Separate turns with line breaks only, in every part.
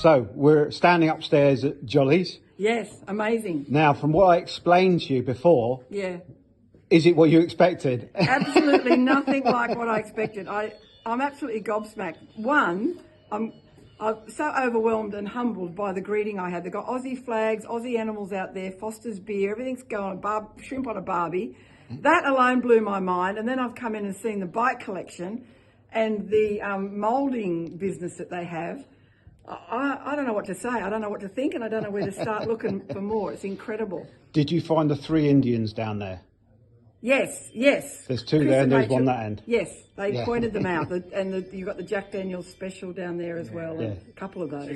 So we're standing upstairs at Jolly's.
Yes, amazing.
Now, from what I explained to you before,
Yeah,
is it what you expected?
absolutely nothing like what I expected. I'm absolutely gobsmacked. One, I'm so overwhelmed and humbled by the greeting I had. They've got Aussie flags, Aussie animals out there, Foster's beer, everything's going, shrimp on a barbie. That alone blew my mind. And then I've come in and seen the bike collection and the moulding business that they have. I don't know what to say. I don't know what to think, and I don't know where to start looking for more. It's incredible.
Did you find the 3 Indians down there?
Yes.
There's 2 there and there's one that end.
Yes, they pointed them out. You've got the Jack Daniel's special down there as well, and a couple of those.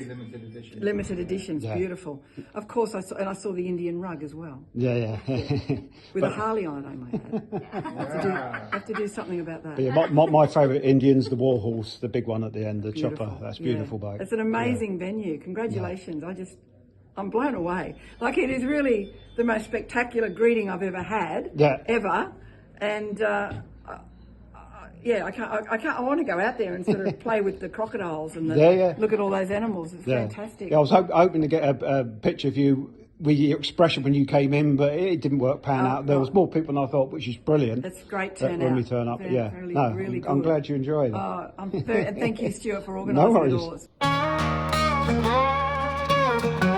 Limited editions, beautiful. Of course, I saw the Indian rug as well.
Yeah.
With a Harley on it, I might add. Have to do something about that.
Yeah, my favourite Indian's the war horse, the big one at the end, the chopper. That's beautiful, boat.
It's an amazing venue. Congratulations. I'm blown away. Like, it is really the most spectacular greeting I've ever had, ever. And I want to go out there and sort of play with the crocodiles and look at all those animals. It's fantastic.
Yeah, I was hoping to get a picture of you with your expression when you came in, but it didn't pan out. There was more people than I thought, which is brilliant.
It's great turnout.
When we turn up,
really good.
I'm glad you enjoyed it.
And thank you, Stuart, for organising it all.